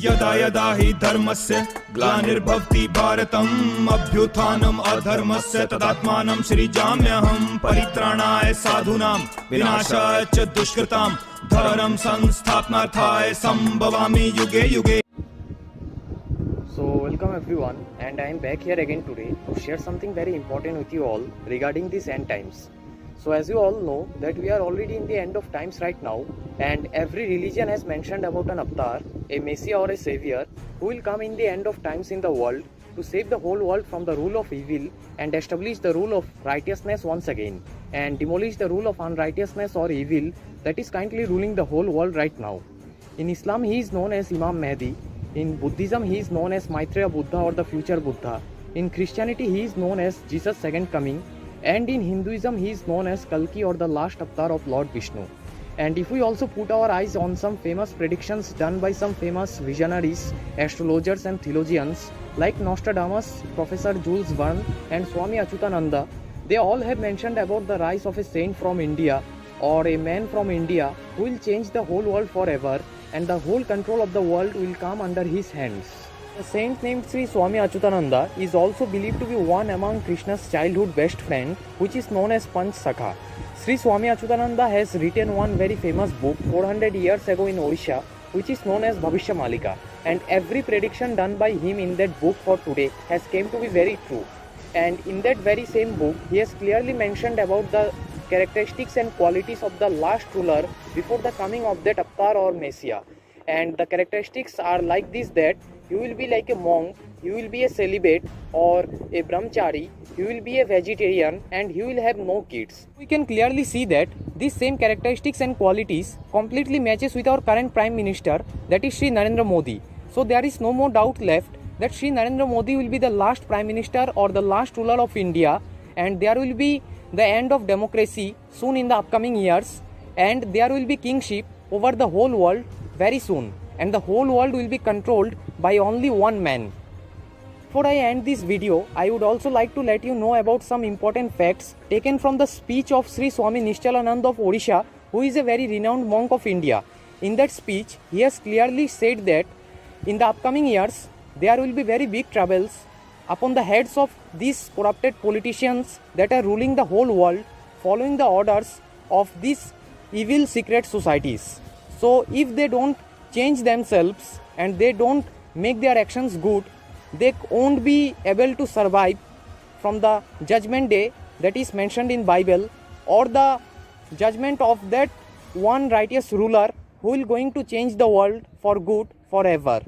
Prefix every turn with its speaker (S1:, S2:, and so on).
S1: यदा यदा हि धर्मस्य ग्लानिर्भवति भारतम् अभ्युत्थानम् अधर्मस्य तदात्मानं सृजाम्यहम् परित्राणाय साधूनां विनाशाय च दुष्कृतां धर्म संस्थापनार्थाय संभवामि युगे युगे.
S2: So welcome everyone, and I am back here again today to share something very important with you all regarding these end times. So as you all know that we are already in the end of times right now, and every religion has mentioned about an avatar, a messiah or a savior who will come in the end of times in the world to save the whole world from the rule of evil and establish the rule of righteousness once again, and demolish the rule of unrighteousness or evil that is currently ruling the whole world right now. In Islam he is known as Imam Mahdi. In Buddhism he is known as Maitreya Buddha or the future Buddha. In Christianity he is known as Jesus' second coming. And in Hinduism he is known as Kalki or the last avatar of Lord Vishnu. And if we also put our eyes on some famous predictions done by some famous visionaries, astrologers and theologians like Nostradamus, Professor Jules Verne and Swami Achyutananda, they all have mentioned about the rise of a saint from India or a man from India who will change the whole world forever, and the whole control of the world will come under his hands. A saint named Sri Swami Achyutananda is also believed to be one among Krishna's childhood best friend, which is known as Panch Sakha. Sri Swami Achyutananda has written one very famous book 400 years ago in Odisha, which is known as Bhavishya Malika, and every prediction done by him in that book for today has came to be very true. And in that very same book, he has clearly mentioned about the characteristics and qualities of the last ruler before the coming of that avatar or messiah. And the characteristics are like this: that you will be like a monk, you will be a celibate or a brahmachari, you will be a vegetarian, and you will have no kids. We can clearly see that these same characteristics and qualities completely matches with our current Prime Minister, that is Shri Narendra Modi. So there is no more doubt left that Shri Narendra Modi will be the last Prime Minister or the last ruler of India, and there will be the end of democracy soon in the upcoming years, and there will be kingship over the whole world very soon, and the whole world will be controlled by only one man. Before I end this video, I would also like to let you know about some important facts taken from the speech of Sri Swami Nishchalananda of Odisha, who is a very renowned monk of India. In that speech, he has clearly said that in the upcoming years, there will be very big troubles upon the heads of these corrupted politicians that are ruling the whole world, following the orders of these evil secret societies. So if they don't change themselves and they don't make their actions good, they won't be able to survive from the judgment day that is mentioned in Bible, or the judgment of that one righteous ruler who will going to change the world for good forever.